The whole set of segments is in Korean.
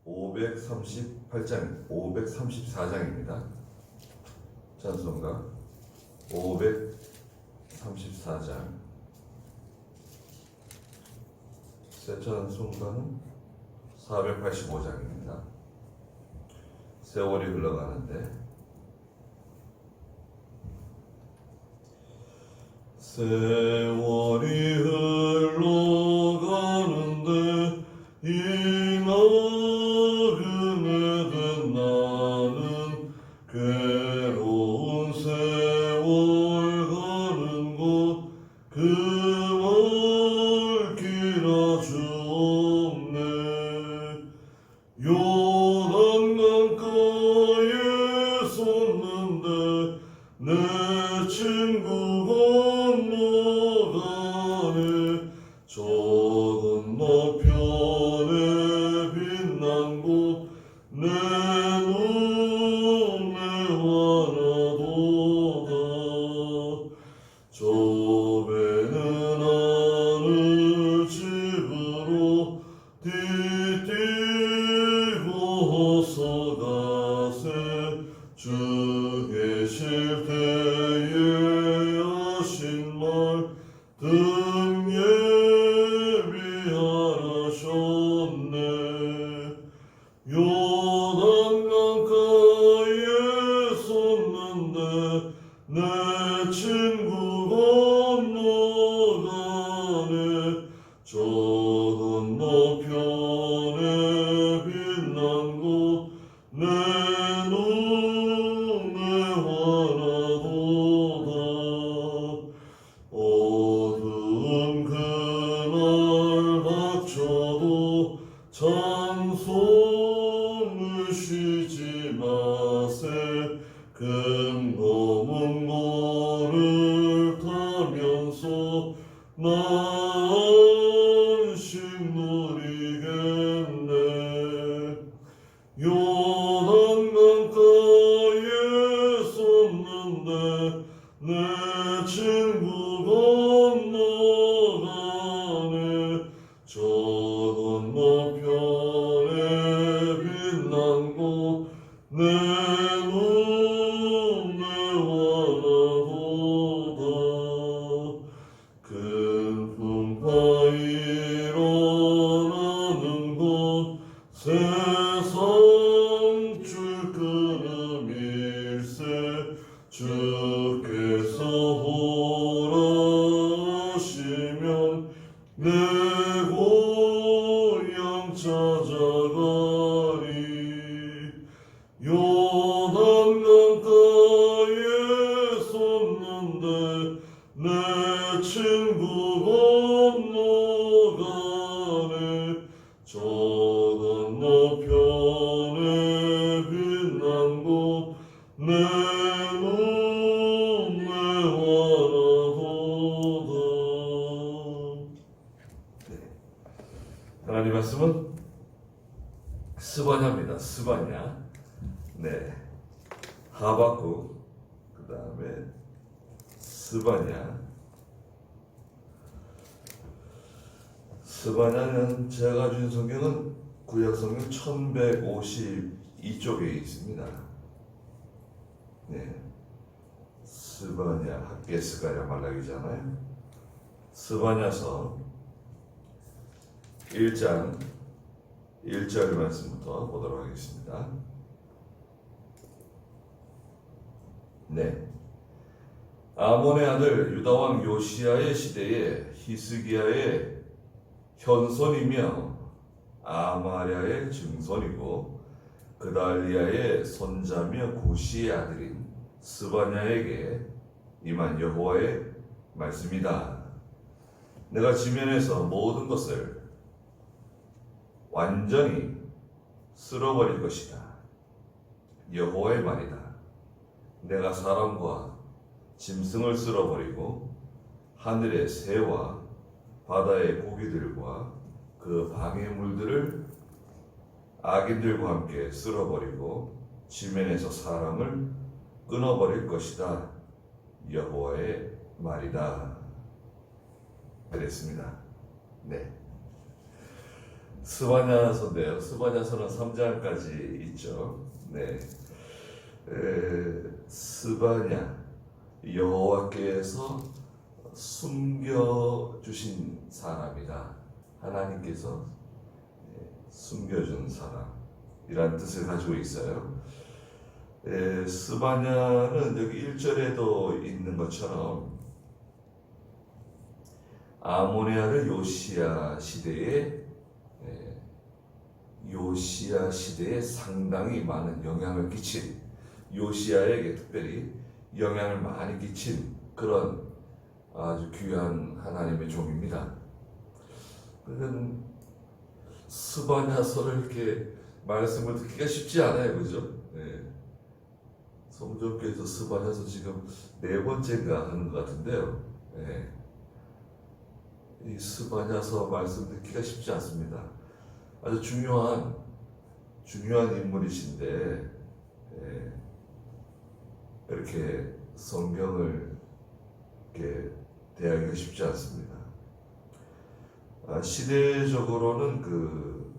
538장, 534장입니다. 찬송가 534장. 새 찬송가는 485장입니다. 세월이 흘러가는데 세월이 흘러가는데 이 나그네 된 나는 괴로운 세월 가는 곳 그 멀기라 주옵네. 요단강가에 섰는데 내 친구 건너가네. 저 건너편에 빛난 곳 내 눈에 환하도다. 저 배는 하늘집으로 띠띠고 어서가세. 주 계실 때에 하신 말씀 예비하셨네. 요단강가에 섰는데 내 친구 건너가네. 저 건너편에 빛난 곳 내 눈에 환하도다. 어두운 그날 닥쳐도 찬송을 쉬지 마세. 큰 검은 고를 타면서 나 안식 누리겠네. 요단강가에 섰는데 내 친구 건너가네. 저 건너편에 빛난 곳 내 눈에 환하도다. 큰 풍파 일어나는 곳 세상 출근음일세. 주께서 호라하시면 내 고향 찾아가리. 요단강가에 섰는데 내 친구 건너가네. 저 건너편에 빛난 곳 내 눈에 환하도다. 하나님 말씀은 스바냐입니다. 스바냐. 네. 하박국, 그 다음에 스바냐. 스바냐는 제가 준 성경은 구약 성경 1152쪽에 있습니다. 네. 스바냐, 학개스가랴 말라기잖아요. 스바냐서 1장 1절 말씀부터 보도록 하겠습니다. 네. 아몬의 아들 유다왕 요시야의 시대에 히스기야의 현손이며 아마랴의 증손이고 그달리아의 손자며 구시의 아들인 스바냐에게 임한 여호와의 말씀이다. 내가 지면에서 모든 것을 완전히 쓸어버릴 것이다. 여호와의 말이다. 내가 사람과 짐승을 쓸어버리고 하늘의 새와 바다의 고기들과 그 방해물들을 악인들과 함께 쓸어버리고 지면에서 사람을 끊어버릴 것이다. 여호와의 말이다. 그랬습니다. 네. 스바냐서인데요. 스바냐서는 3장까지 있죠. 네. 스바냐, 여호와께서 숨겨주신 사람이다. 하나님께서 숨겨준 사람이란 뜻을 가지고 있어요. 스바냐는 여기 1절에도 있는 것처럼 아몬의 아들 요시야 시대에 상당히 많은 영향을 끼친, 요시야에게 특별히 영향을 많이 끼친 그런 아주 귀한 하나님의 종입니다. 그런 스바냐서를 이렇게 말씀을 듣기가 쉽지 않아요, 그죠? 네. 성전교에서 스바냐서 지금 4번째인가 하는 것 같은데요. 네. 이 스바냐서 말씀 듣기가 쉽지 않습니다. 아주 중요한 인물이신데 이렇게 성경을 이렇게 대하기가 쉽지 않습니다. 시대적으로는 그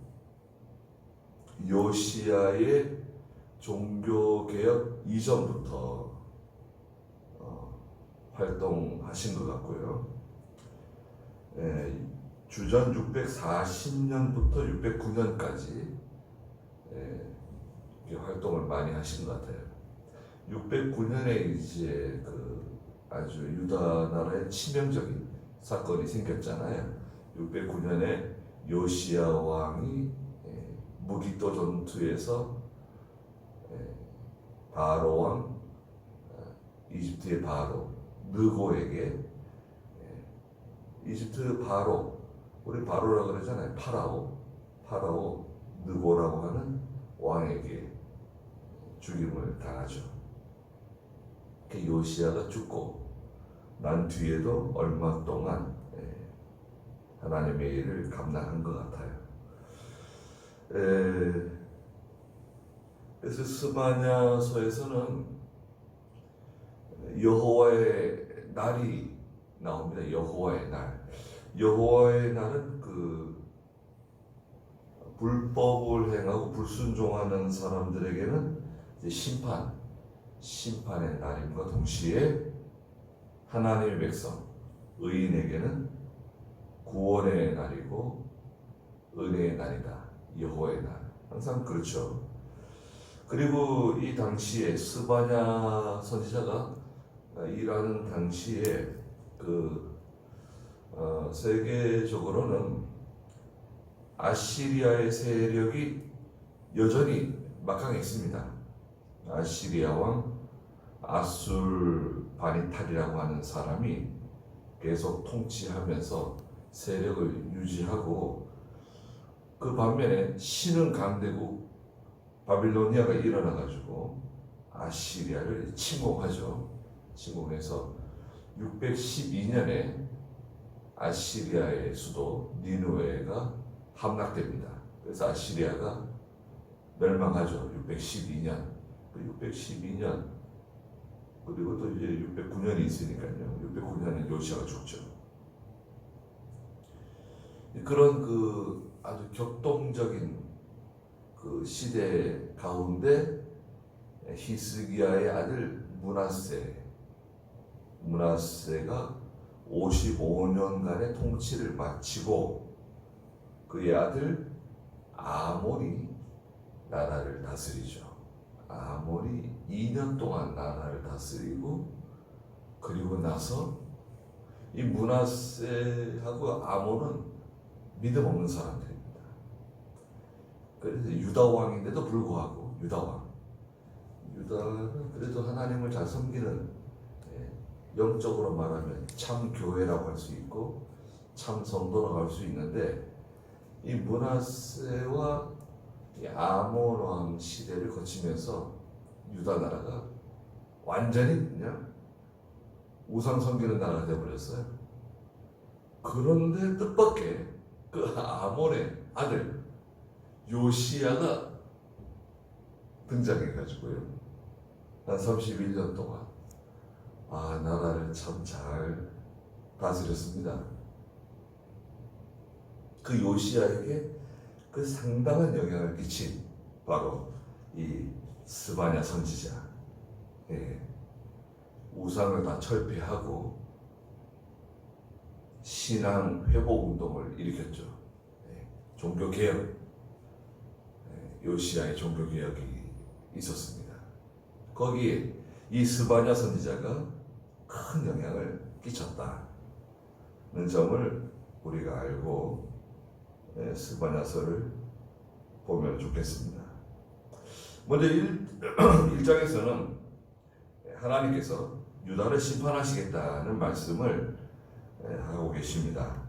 요시야의 종교개혁 이전부터 활동하신 것 같고요. 주전 640년부터 609년까지 활동을 많이 하신 것 같아요. 609년에 이제 그 아주 유다 나라의 치명적인 사건이 생겼잖아요. 609년에 요시야 왕이 무기토 전투에서 바로 왕, 이집트의 바로 느고에게, 이집트 바로, 우리 바로라고 그러잖아요. 파라오 느고라고 하는 왕에게 죽임을 당하죠. 요시야가 죽고 난 뒤에도 얼마 동안 하나님의 일을 감당한 것 같아요. 그래서 스바냐서에서는 여호와의 날이 나옵니다. 여호와의 날. 여호와의 날은 그 불법을 행하고 불순종하는 사람들에게는 이제 심판의 날임과 동시에 하나님의 백성, 의인에게는 구원의 날이고 은혜의 날이다. 여호와의 날. 항상 그렇죠. 그리고 이 당시에 스바냐 선지자가 일하는 당시에 세계적으로는 아시리아의 세력이 여전히 막강했습니다. 아시리아 왕 아술바니탈이라고 하는 사람이 계속 통치하면서 세력을 유지하고, 그 반면에 신흥 강대국 바빌로니아가 일어나가지고 아시리아를 침공하죠. 침공해서 612년에 아시리아의 수도 니느웨가 함락됩니다. 그래서 아시리아가 멸망하죠. 612년. 612년 그리고 또 이제 609년이 있으니까요. 609년에 요시야가 죽죠. 그런 그 아주 격동적인 그 시대 가운데 히스기야의 아들 므낫세가 55년간의 통치를 마치고 그의 아들 아몬이 나라를 다스리죠. 아몬이 2년 동안 나라를 다스리고, 그리고 나서 이 므낫세하고 아몬은 믿음 없는 사람들입니다. 그래서 유다 왕인데도 불구하고 유다는 그래도 하나님을 잘 섬기는, 영적으로 말하면 참 교회라고 할 수 있고 참 성도라고 할 수 있는데, 이 므낫세와 이 아몬 왕 시대를 거치면서 유다 나라가 완전히 그냥 우상 섬기는 나라가 되어버렸어요. 그런데 뜻밖의 그 아몬의 아들 요시야가 등장해가지고요, 한 31년 동안 나라를 참 잘 다스렸습니다. 그 요시야에게 그 상당한 영향을 끼친 바로 이 스바냐 선지자. 예. 우상을 다 철폐하고 신앙 회복 운동을 일으켰죠. 예. 종교 개혁, 요시야의 종교 개혁이 있었습니다. 거기에 이 스바냐 선지자가 큰 영향을 끼쳤다는 점을 우리가 알고 스바냐서를 보면 좋겠습니다. 먼저 1장에서는 하나님께서 유다를 심판하시겠다는 말씀을 하고 계십니다.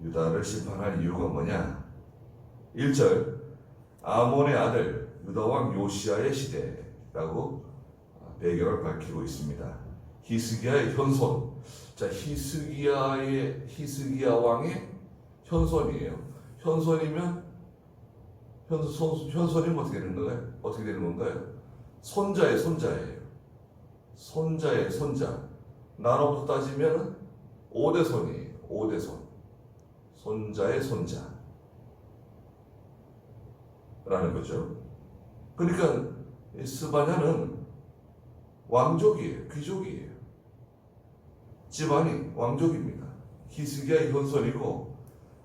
유다를 심판할 이유가 뭐냐? 1절 아몬의 아들 유다왕 요시야의 시대라고 배경을 밝히고 있습니다. 히스기야의 현손. 자, 히스기야 왕의 현손이에요. 현손이면 현손이면 어떻게 되는 건가요? 어떻게 되는 건가요? 손자의 손자예요. 손자의 손자. 나로부터 따지면 5대손이에요. 5대손. 손자의 손자. 라는 거죠. 그러니까 스바냐는 왕족이에요. 귀족이에요. 집안이 왕족입니다. 히스기야의 현손이고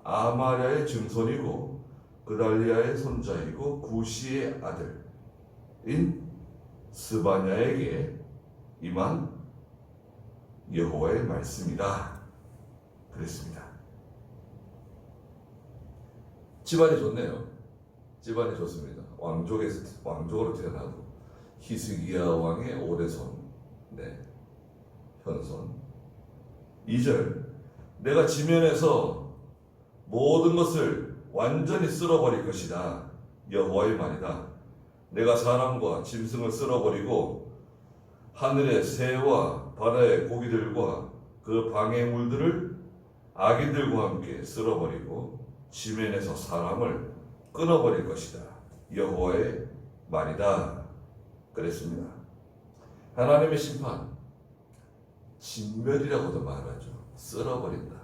아마랴의 증손이고 그달리아의 손자이고 구시의 아들인 스바냐에게 임한 여호와의 말씀이다. 그랬습니다. 집안이 좋네요. 집안이 좋습니다. 왕족으로 태어나고 히스기야 왕의 5대손, 현손. 2절 내가 지면에서 모든 것을 완전히 쓸어버릴 것이다. 여호와의 말이다. 내가 사람과 짐승을 쓸어버리고 하늘의 새와 바다의 고기들과 그 방해물들을 악인들과 함께 쓸어버리고 지면에서 사람을 끊어버릴 것이다. 여호와의 말이다. 그랬습니다. 하나님의 심판, 진멸이라고도 말하죠. 쓸어버린다.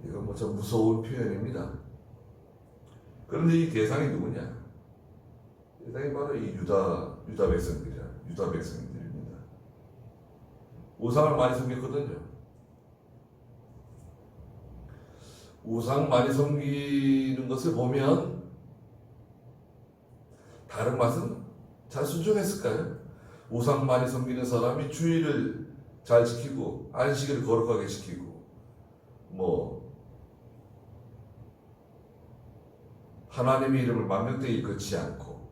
이건 좀 무서운 표현입니다. 그런데 이 대상이 누구냐? 대상이 바로 이 유다 백성들입니다. 우상을 많이 섬겼거든요. 우상 많이 섬기는 것을 보면 다른 맛은 잘 순종했을까요? 우상 많이 섬기는 사람이 주의를 잘 지키고 안식일을 거룩하게 지키고 하나님의 이름을 만명되이 걷지 않고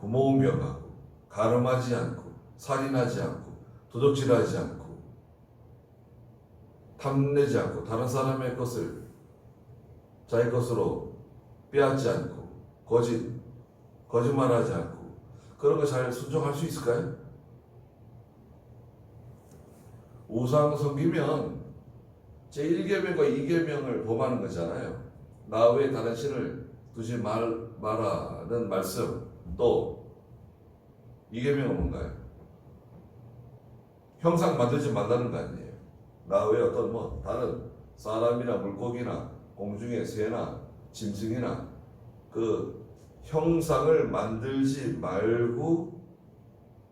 부모 운명하고 가늠하지 않고 살인하지 않고 도적질하지 않고 탐내지 않고 다른 사람의 것을 자기 것으로 빼앗지 않고 거짓말하지 않고 그런 거 잘 순종할 수 있을까요? 우상 섬기면 제1계명과 2계명을 범하는 거잖아요. 나 외에 다른 신을 두지 마라는 말씀. 또 2계명은 뭔가요? 형상 만들지 말라는 거 아니에요. 나 외에 어떤 다른 사람이나 물고기나 공중의 새나 짐승이나 그 형상을 만들지 말고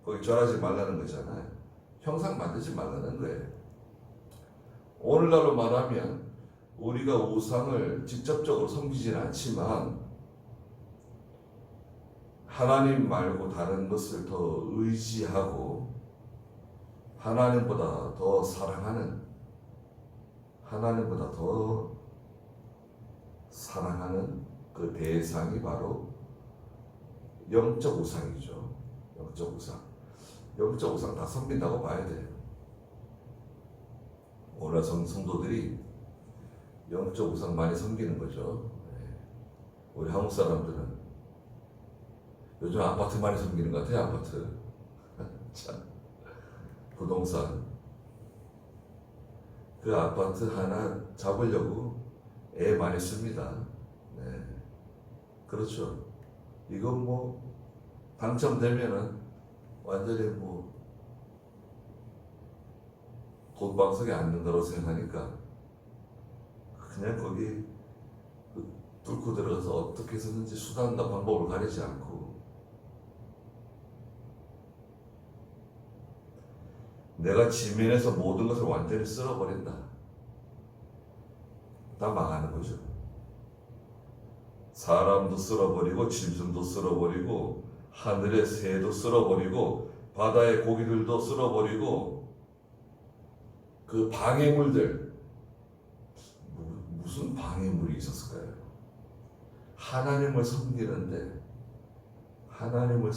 거기 절하지 말라는 거잖아요. 형상 만들지 말라는 거예요. 오늘날로 말하면 우리가 우상을 직접적으로 섬기지는 않지만 하나님 말고 다른 것을 더 의지하고 하나님보다 더 사랑하는 그 대상이 바로 영적 우상이죠. 영적 우상 다 섬긴다고 봐야 돼요. 오늘 성도들이 영적 우상 많이 섬기는 거죠. 우리 한국 사람들은 요즘 아파트 많이 섬기는 것 같아요. 아파트. 참. 부동산. 그 아파트 하나 잡으려고 애 많이 씁니다. 그렇죠. 이건 당첨되면은 완전히 돈방석에 앉는다고 생각하니까 그냥 거기 뚫고 들어가서 어떻게 해서든지 수단과 방법을 가리지 않고 내가 지면에서 모든 것을 완전히 쓸어버린다. 다 망하는 거죠. 사람도 쓸어버리고 짐승도 쓸어버리고 하늘의 새도 쓸어버리고 바다의 고기들도 쓸어버리고 그 방해물들, 무슨 방해물이 있었을까요? 하나님을 섬기는데 하나님을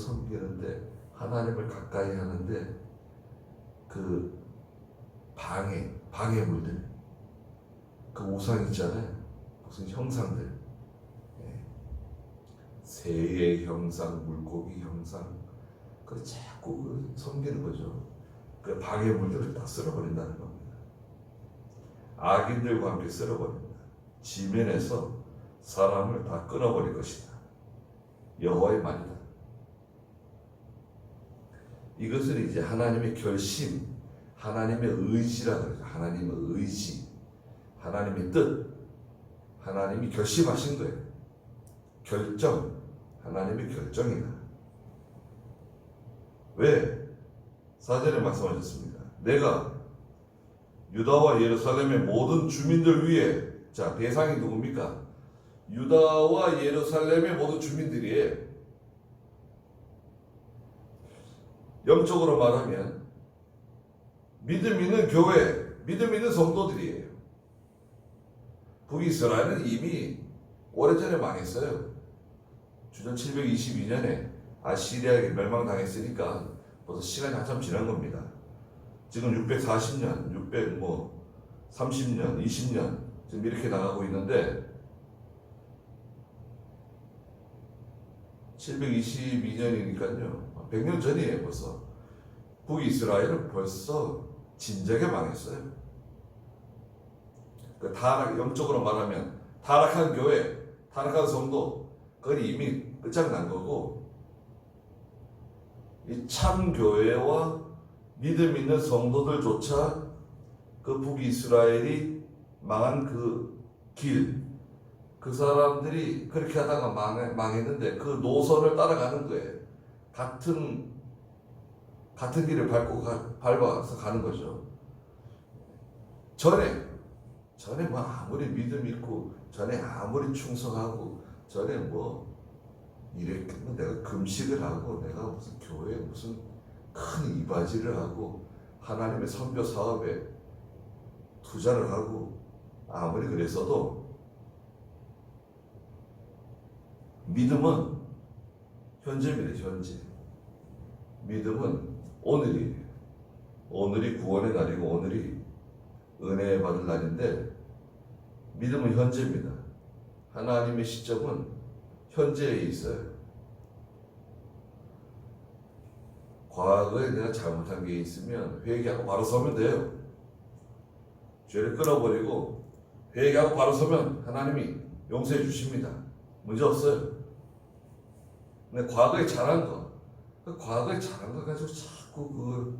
가까이 하는데 그 방해물들, 그 우상 있잖아요. 무슨 형상들, 새의 형상, 물고기 형상, 그 자꾸 섬기는 거죠. 그 방해물들을 다 쓸어버린다는 겁니다. 악인들과 함께 쓸어버린다. 지면에서 사람을 다 끊어버릴 것이다. 여호와의 말이다. 이것을 이제 하나님의 결심, 하나님의 의지라 그러죠. 하나님의 의지, 하나님의 뜻, 하나님이 결심하신 거예요. 결정, 하나님의 결정이다. 왜? 4절에 말씀하셨습니다. 내가 유다와 예루살렘의 모든 주민들 위에, 자, 대상이 누굽니까? 유다와 예루살렘의 모든 주민들이에요. 영적으로 말하면 믿음 있는 교회, 믿음 있는 성도들이에요. 북이스라엘은 이미 오래전에 망했어요. 주전 722년에 아시리아에게 멸망당했으니까 벌써 시간이 한참 지난 겁니다. 지금 640년, 30년, 20년 지금 이렇게 나가고 있는데 722년이니까요. 100년 전이에요, 벌써. 북이스라엘은 벌써 진작에 망했어요. 그 영적으로 말하면 타락한 교회, 타락한 성도, 그건 이미 끝장난 거고, 이 참 교회와 믿음 있는 성도들조차 그 북이스라엘이 망한 그 길, 그 사람들이 그렇게 하다가 망했는데 그 노선을 따라가는 거예요. 같은 길을 밟아서 가는 거죠. 전에 뭐 아무리 믿음 있고, 전에 아무리 충성하고, 전에 뭐 이렇게 내가 금식을 하고, 내가 무슨 교회에 무슨 큰 이바지를 하고, 하나님의 선교 사업에 투자를 하고, 아무리 그랬어도 믿음은 현재입니다. 현재. 믿음은 오늘이에요. 오늘이 구원의 날이고 오늘이 은혜 받을 날인데 믿음은 현재입니다. 하나님의 시점은 현재에 있어요. 과거에 내가 잘못한 게 있으면 회개하고 바로 서면 돼요. 죄를 끊어버리고 회개하고 바로 서면 하나님이 용서해 주십니다. 문제 없어요. 근데 과거에 잘한 거, 과거에 잘한 거 가지고 자꾸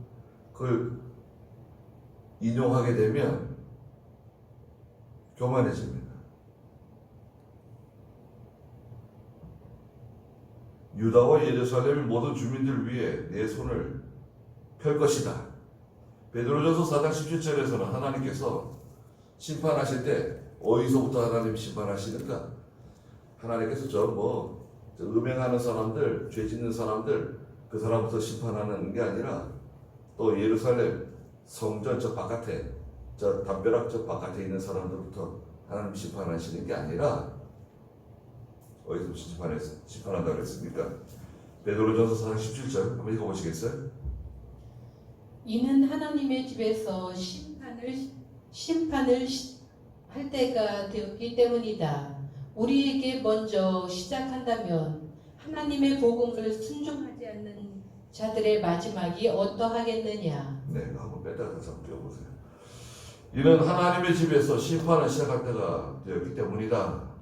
그걸 인용하게 되면 교만해집니다. 유다와 예루살렘의 모든 주민들 위해 내 손을 펼 것이다. 베드로전서 4장 17절에서는 하나님께서 심판하실 때 어디서부터 하나님이 심판하시는가? 하나님께서 저 음행하는 사람들, 죄 짓는 사람들, 그 사람부터 심판하는 게 아니라 또 예루살렘 성전 저 바깥에, 저 담벼락 저 바깥에 있는 사람들부터 하나님 심판하시는 게 아니라 어디서 심판한다고 그랬습니까? 베드로전서 4장 17절 한번 읽어보시겠어요? 이는 하나님의 집에서 심판을 할 때가 되었기 때문이다. 우리에게 먼저 시작한다면 하나님의 복음을 순종하지 않는 자들의 마지막이 어떠하겠느냐. 네, 한번 뺐다가 다시 한번 띄워보세요. 이는 하나님의 집에서 심판을 시작할 때가 되었기 때문이다.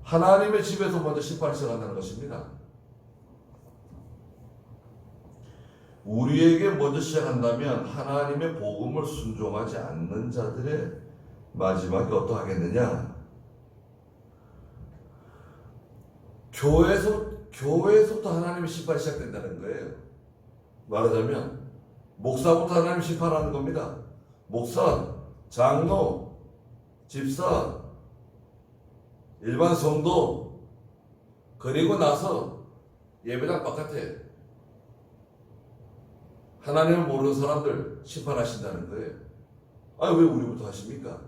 하나님의 집에서 먼저 심판을 시작한다는 것입니다. 우리에게 먼저 시작한다면 하나님의 복음을 순종하지 않는 자들의 마지막이 어떠하겠느냐? 교회에서부터 하나님의 심판이 시작된다는 거예요. 말하자면 목사부터 하나님 심판하는 겁니다. 목사, 장로, 집사, 일반 성도, 그리고 나서 예배당 바깥에 하나님을 모르는 사람들 심판하신다는 거예요. 아, 왜 우리부터 하십니까?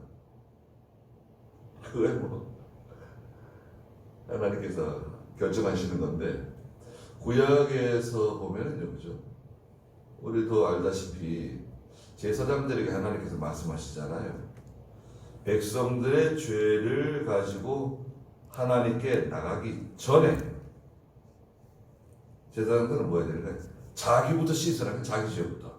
그게 뭐 하나님께서 결정하시는 건데, 구약에서 보면은요, 그죠? 우리도 알다시피 제사장들에게 하나님께서 말씀하시잖아요. 백성들의 죄를 가지고 하나님께 나가기 전에 제사장들은 뭐 해야 되는가요? 자기부터 씻으라는, 자기 죄부터.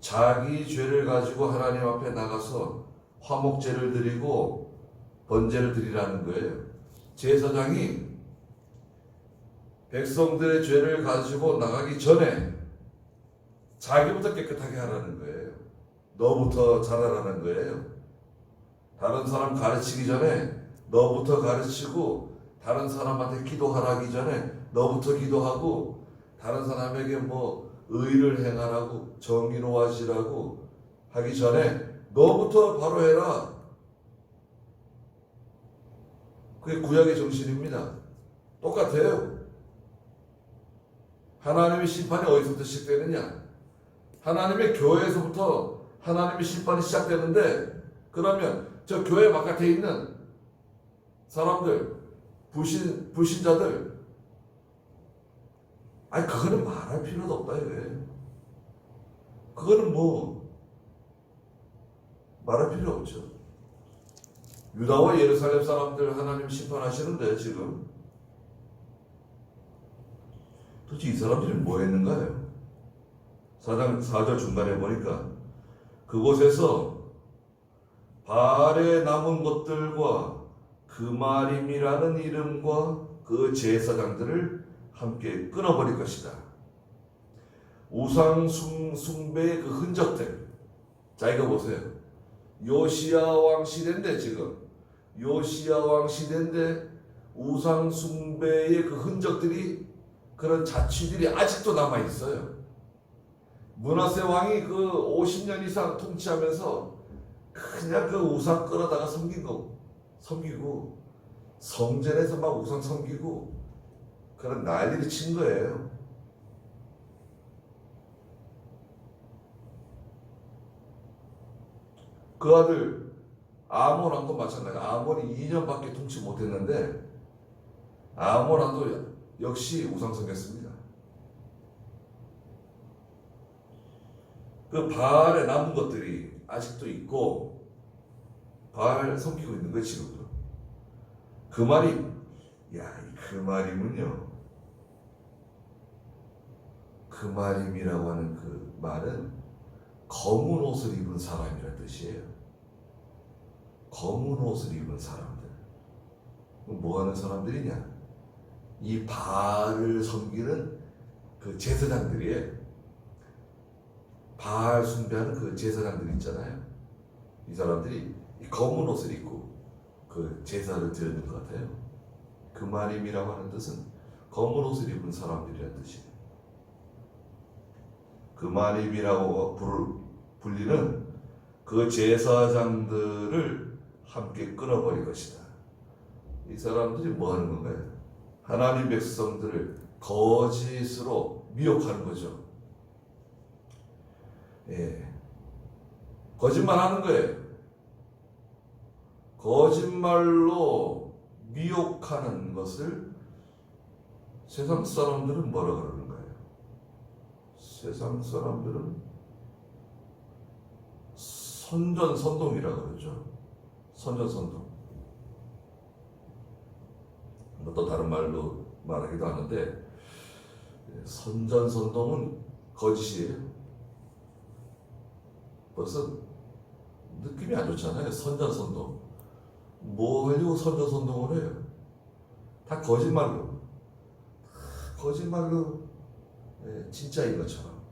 자기 죄를 가지고 하나님 앞에 나가서 화목제를 드리고 번제를 드리라는 거예요. 제사장이 백성들의 죄를 가지고 나가기 전에 자기부터 깨끗하게 하라는 거예요. 너부터 잘하라는 거예요. 다른 사람 가르치기 전에 너부터 가르치고, 다른 사람한테 기도하라기 전에 너부터 기도하고, 다른 사람에게 뭐 의를 행하라고, 정의로 하시라고 하기 전에 너부터 바로 해라. 그게 구약의 정신입니다. 똑같아요. 하나님의 심판이 어디서부터 시작되느냐? 하나님의 교회에서부터 하나님의 심판이 시작되는데, 그러면 저 교회 바깥에 있는 사람들, 불신자들, 아니 그거는 말할 필요도 없다 이거예요. 그거는 뭐 말할 필요 없죠. 유다와 예루살렘 사람들 하나님 심판하시는데, 지금 도대체 이 사람들이 뭐 했는가요? 4절 중간에 보니까 그곳에서 바알에 남은 것들과 그마림이라는 이름과 그 제사장들을 함께 끊어버릴 것이다. 우상 숭배의 그 흔적들. 자, 이거 보세요. 요시야 왕 시대인데, 지금 요시야 왕 시대인데 우상 숭배의 그 흔적들이, 그런 자취들이 아직도 남아 있어요. 므낫세 왕이 그 50년 이상 통치하면서 그냥 그 우상 끌어다가 섬기고 성전에서 막 우상 섬기고 그런 난리를 친 거예요. 그 아들 아몬 왕도 마찬가지. 아몬이 2년밖에 통치 못했는데 아몬 왕도 역시 우상 섬겼습니다. 그 바알에 남은 것들이 아직도 있고 바알 섬기고 있는 거예요, 지금도. 그 말이, 그 말이군요. 그 말임이라고 하는 그 말은 검은 옷을 입은 사람이라는 뜻이에요. 검은 옷을 입은 사람들. 뭐 하는 사람들이냐? 이 바알을 섬기는 그 제사장들이에요. 바알 숭배하는 그 제사장들 있잖아요. 이 사람들이 이 검은 옷을 입고 그 제사를 드리는 것 같아요. 그 말임이라고 하는 뜻은 검은 옷을 입은 사람들이라는 뜻이에요. 그 말임이라고 불리는 그 제사장들을 함께 끊어버릴 것이다. 이 사람들이 뭐 하는 건가요? 하나님 백성들을 거짓으로 미혹하는 거죠. 거짓말 하는 거예요. 거짓말로 미혹하는 것을 세상 사람들은 뭐라 그러는 거예요? 세상 사람들은 선전선동이라 그러죠. 선전선동. 또 다른 말로 말하기도 하는데, 선전선동은 거짓이에요. 벌써 느낌이 안 좋잖아요. 선전선동. 뭐 하려고 선전선동을 해요? 다 거짓말로. 진짜인 것처럼.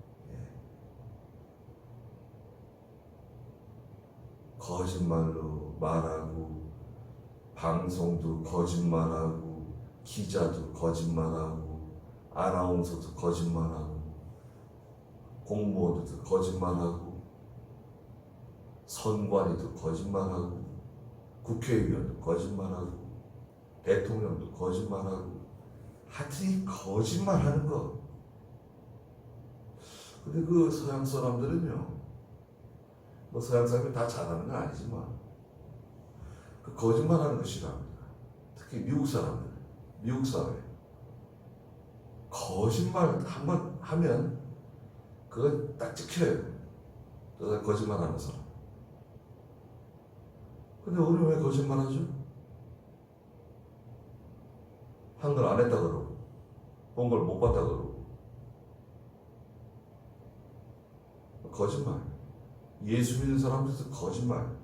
거짓말로 말하고, 방송도 거짓말하고, 기자도 거짓말하고, 아나운서도 거짓말하고, 공무원도 거짓말하고, 선관위도 거짓말하고, 국회의원도 거짓말하고, 대통령도 거짓말하고, 하여튼 이 거짓말하는 거. 근데 그 서양 사람들은요, 뭐 서양 사람이 다 잘하는 건 아니지만 그 거짓말하는 거 싫어합니다. 특히 미국 사람들, 미국 사회 거짓말 한번 하면 그건 딱 찍혀요. 저 사람 거짓말하는 사람. 근데 우리는 왜 거짓말하죠? 한 걸 안 했다 그러고, 본 걸 못 봤다 그러고. 거짓말. 예수 믿는 사람들도 거짓말.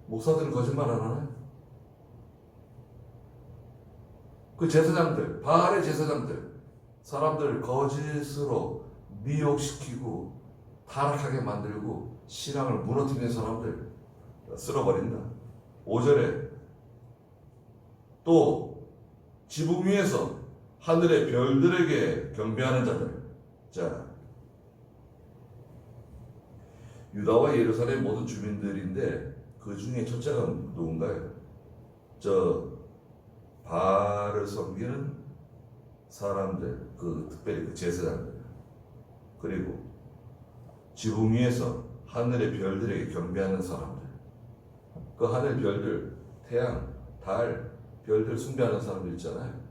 목사들은 거짓말 안 하나요? 그 제사장들, 바알의 제사장들, 사람들을 거짓으로 미혹시키고 타락하게 만들고 신앙을 무너뜨리는 사람들 쓸어버린다. 5절에 또 지붕 위에서 하늘의 별들에게 경배하는 자들. 자, 유다와 예루살렘 모든 주민들인데 그 중에 첫째가 누군가요? 저 바알을 섬기는 사람들, 그 특별히 그 제사장들, 그리고 지붕 위에서 하늘의 별들에게 경배하는 사람들. 그 하늘 별들, 태양, 달, 별들 숭배하는 사람들 있잖아요.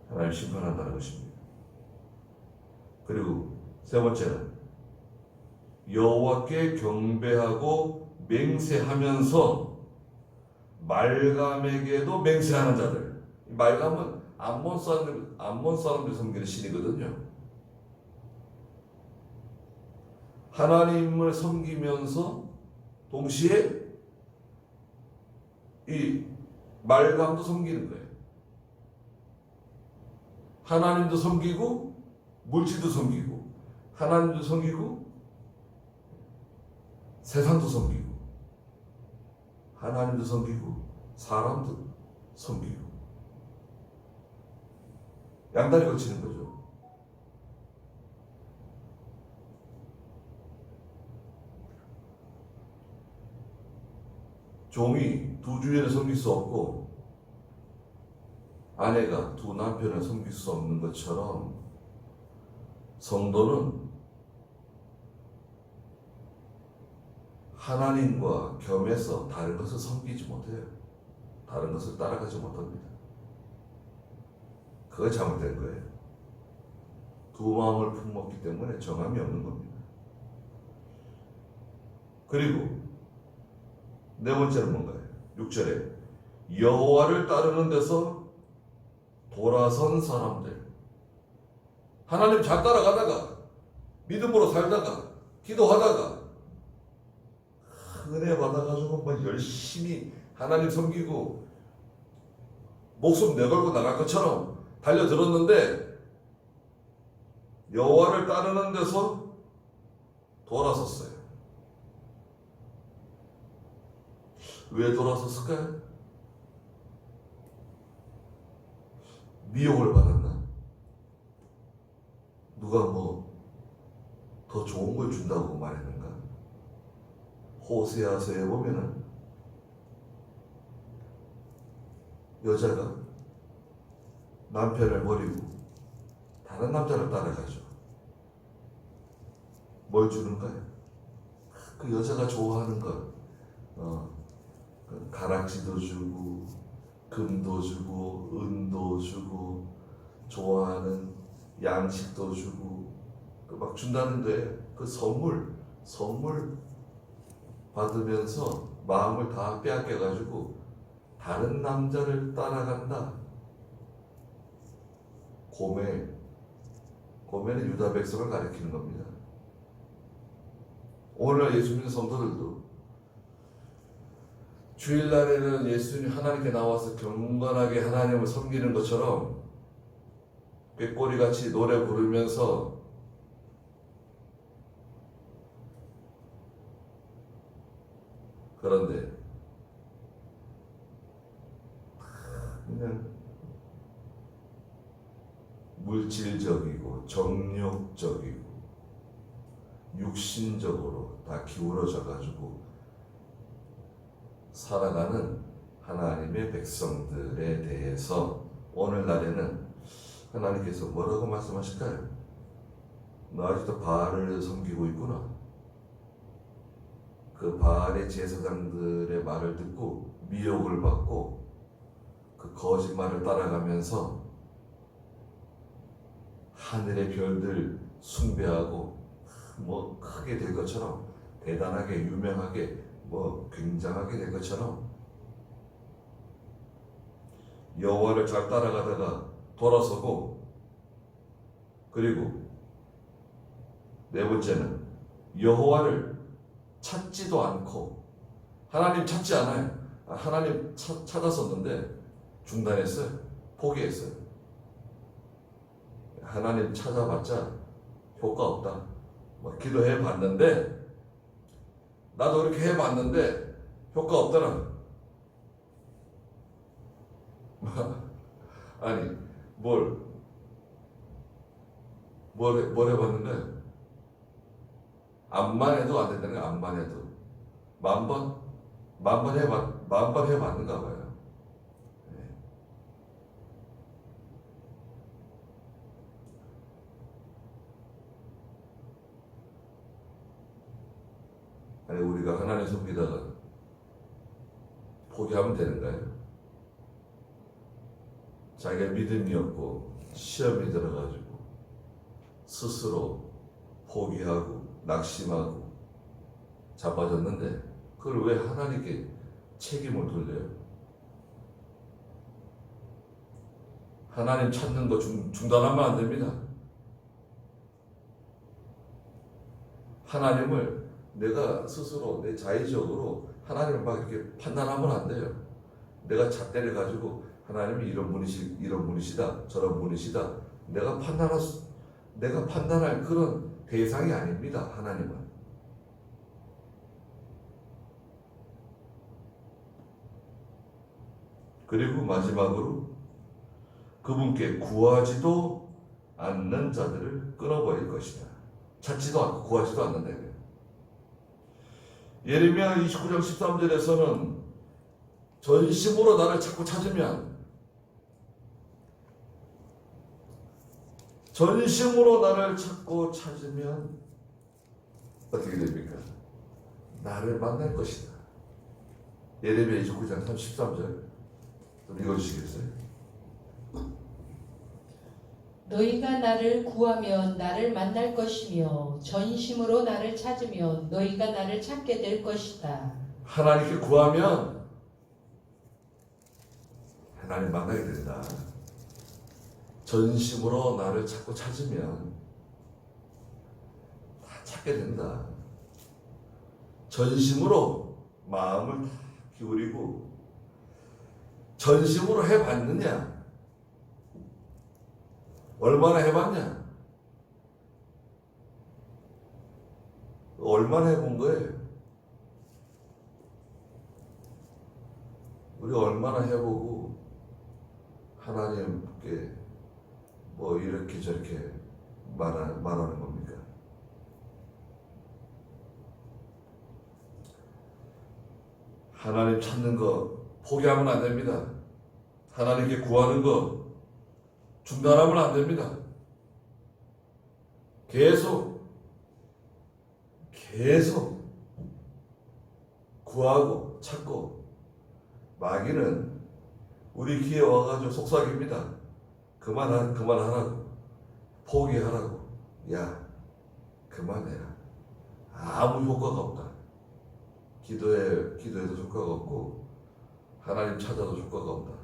하나님 심판한다는 것입니다. 그리고 세 번째는 여호와께 경배하고 맹세하면서 말감에게도 맹세하는 자들. 말감은 암몬 사람들 섬기는 신이거든요. 하나님을 섬기면서 동시에 이 말감도 섬기는 거예요. 하나님도 섬기고 물질도 섬기고, 하나님도 섬기고 세상도 섬기고, 하나님도 섬기고 사람도 섬기고, 양다리 걸치는 거죠. 종이 두 주인을 섬길 수 없고 아내가 두 남편을 섬길 수 없는 것처럼 성도는 하나님과 겸해서 다른 것을 섬기지 못해요. 다른 것을 따라가지 못합니다. 그거 잘못된 거예요. 두 마음을 품었기 때문에 정함이 없는 겁니다. 그리고 네 번째는 뭔가요? 6절에 여호와를 따르는 데서 돌아선 사람들. 하나님 잘 따라가다가 믿음으로 살다가 기도하다가 은혜 받아가지고 막 열심히 하나님 섬기고 목숨 내걸고 나갈 것처럼 달려들었는데 여호와를 따르는 데서 돌아섰어요. 왜 돌아섰을까요? 미혹을 받았나? 누가 뭐 더 좋은 걸 준다고 말했는가? 호세아서에 보면은 여자가 남편을 버리고 다른 남자를 따라가죠. 뭘 주는가요? 그 여자가 좋아하는 것, 그 가락지도 주고 금도 주고 은도 주고 좋아하는 양식도 주고 막 준다는데 그 선물 받으면서 마음을 다 빼앗겨가지고 다른 남자를 따라간다. 고매는 유다 백성을 가리키는 겁니다. 오늘날 예수 믿는 성도들도 주일날에는 예수님 하나님께 나와서 경건하게 하나님을 섬기는 것처럼 꾀꼬리같이 노래 부르면서 그런데 그냥 물질적이고 정욕적이고 육신적으로 다 기울어져 가지고 살아가는 하나님의 백성들에 대해서 오늘날에는 하나님께서 뭐라고 말씀하실까요? 너 아직도 바알을 섬기고 있구나. 그 바알의 제사장들의 말을 듣고 미혹을 받고 그 거짓말을 따라가면서 하늘의 별들 숭배하고 뭐 크게 될 것처럼 대단하게 유명하게 뭐 굉장하게 될 것처럼 여호와를 잘 따라가다가 돌아서고, 그리고 네 번째는 여호와를 찾지도 않고, 하나님 찾지 않아요. 하나님 찾았었는데 중단했어요. 포기했어요. 하나님 찾아봤자 효과 없다. 뭐 기도해 봤는데, 나도 그렇게 해봤는데 효과 없더라. 아니 뭘 해봤는데 암만 해도 안 된다는 거야. 암만 해도 만 번 해봤는가 봐요. 네. 아니 우리가 하나님 섬기다가 포기하면 되는가요? 자기가 믿음이 없고 시험이 들어가지고 스스로 포기하고 낙심하고 자빠졌는데 그걸 왜 하나님께 책임을 돌려요? 하나님 찾는 거 중단하면 안 됩니다. 하나님을 내가 스스로 내 자의적으로 하나님을 막 이렇게 판단하면 안 돼요. 내가 잣대를 가지고 하나님이 이런 분이시다, 저런 분이시다. 내가 판단할 그런 대상이 아닙니다. 하나님은. 그리고 마지막으로 그분께 구하지도 않는 자들을 끊어버릴 것이다. 찾지도 않고 구하지도 않는다. 예레미야 29장 13절에서는 전심으로 나를 찾고 찾으면, 전심으로 나를 찾고 찾으면 어떻게 됩니까? 나를 만날 것이다. 예레미야 29장 13절 좀 읽어주시겠어요? 너희가 나를 구하면 나를 만날 것이며 전심으로 나를 찾으면 너희가 나를 찾게 될 것이다. 하나님께 구하면 하나님 만나게 된다. 전심으로 나를 찾고 찾으면 다 찾게 된다. 전심으로 마음을 다 기울이고 전심으로 해봤느냐? 얼마나 해봤냐? 얼마나 해본 거예요? 우리 얼마나 해보고 하나님께 뭐 이렇게 저렇게 말하는 겁니까? 하나님 찾는 거 포기하면 안 됩니다. 하나님께 구하는 거 중단하면 안 됩니다. 계속 구하고 찾고. 마귀는 우리 귀에 와가지고 속삭입니다. 그만하라고. 포기하라고. 야, 그만해라. 아무 효과가 없다. 기도해도 효과가 없고 하나님 찾아도 효과가 없다.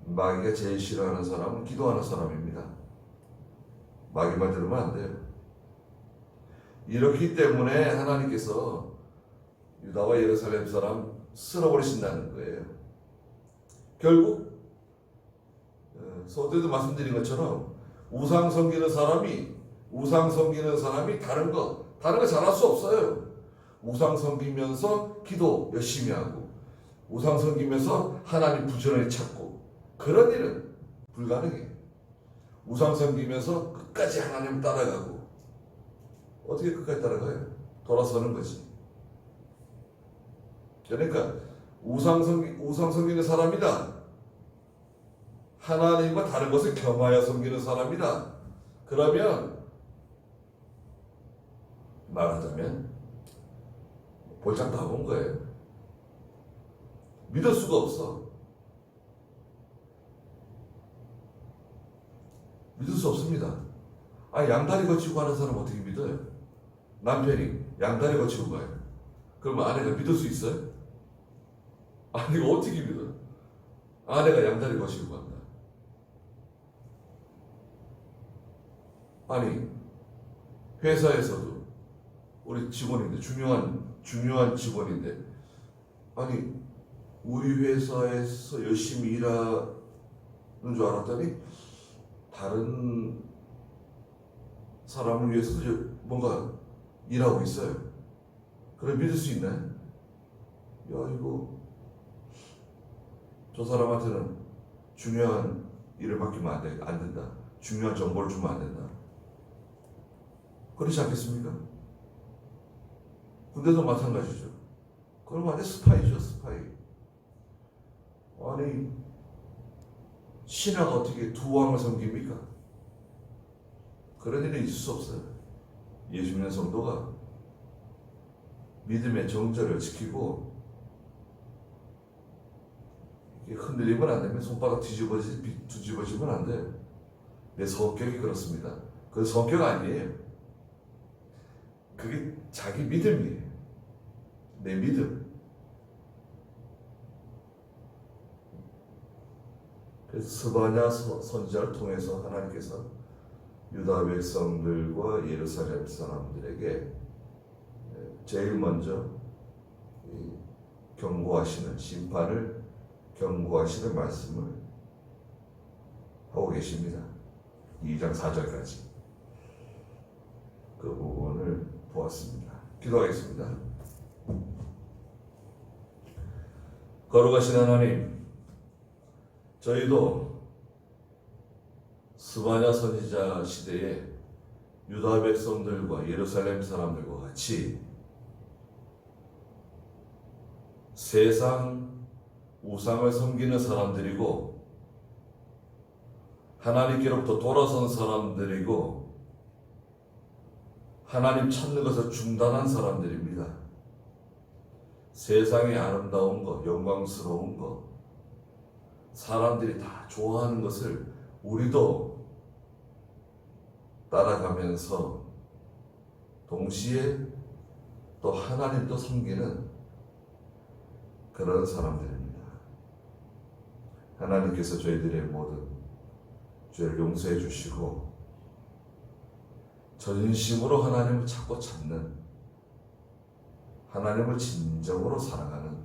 마귀가 제일 싫어하는 사람은 기도하는 사람입니다. 마귀 말 들으면 안 돼요. 이렇기 때문에 하나님께서 유다와 예루살렘 사람 쓸어버리신다는 거예요. 결국 서두에도 말씀드린 것처럼 우상 섬기는 사람이 다른 거 잘할 수 없어요. 우상 섬기면서 기도 열심히 하고 우상 섬기면서 하나님 부지런히 찾고 그런 일은 불가능해. 우상 섬기면서 끝까지 하나님을 따라가고 어떻게 끝까지 따라가요? 돌아서는 거지. 그러니까 우상 섬기는 사람이다. 하나님과 다른 것을 겸하여 섬기는 사람이다. 그러면 말하자면 볼짝 다 본 거예요. 믿을 수가 없어. 믿을 수 없습니다. 양다리 거치고 하는 사람 어떻게 믿어요? 남편이 양다리 거치고 가요. 그러면 아내가 믿을 수 있어요? 이거 어떻게 믿어? 아내가 양다리 거치고 간다. 회사에서도 우리 직원인데 중요한 직원인데 우리 회사에서 열심히 일하는 줄 알았더니 다른 사람을 위해서도 뭔가 일하고 있어요. 그래 믿을 수 있나요? 이거 저 사람한테는 중요한 일을 맡기면 안 된다. 중요한 정보를 주면 안 된다. 그렇지 않겠습니까? 군대도 마찬가지죠. 그럼 완전 스파이죠, 스파이. 신하가 어떻게 두 왕을 섬깁니까? 그런 일은 있을 수 없어요. 예수 믿는 성도가 믿음의 정절을 지키고 흔들리면 안 되면 손바닥 뒤집어지면 안 돼요. 내 성격이 그렇습니다. 그 성격 아니에요. 그게 자기 믿음이에요. 내 믿음. 그래서 스바냐 선지자를 통해서 하나님께서 유다 백성들과 예루살렘 사람들에게 제일 먼저 경고하시는 심판을 경고하시는 말씀을 하고 계십니다. 2장 4절까지 그 부분을 보았습니다. 기도하겠습니다. 거룩하신 하나님, 저희도 스바냐 선지자 시대에 유다 백성들과 예루살렘 사람들과 같이 세상 우상을 섬기는 사람들이고 하나님께로부터 돌아선 사람들이고 하나님 찾는 것을 중단한 사람들입니다. 세상의 아름다운 것, 영광스러운 것, 사람들이 다 좋아하는 것을 우리도 따라가면서 동시에 또 하나님도 섬기는 그런 사람들입니다. 하나님께서 저희들의 모든 죄를 용서해 주시고 전심으로 하나님을 찾고 찾는, 하나님을 진정으로 사랑하는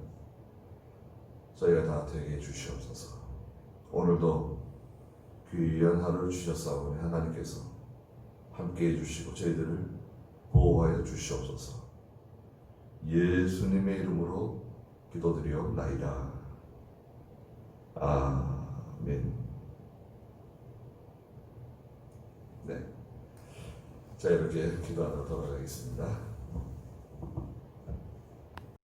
저희가 다 되게 해주시옵소서. 오늘도 귀한 하루를 주셨사오니 하나님께서 함께 해주시고 저희들을 보호하여 주시옵소서. 예수님의 이름으로 기도드리옵나이다. 아멘. 네. 자, 이렇게 기도하다 돌아가겠습니다.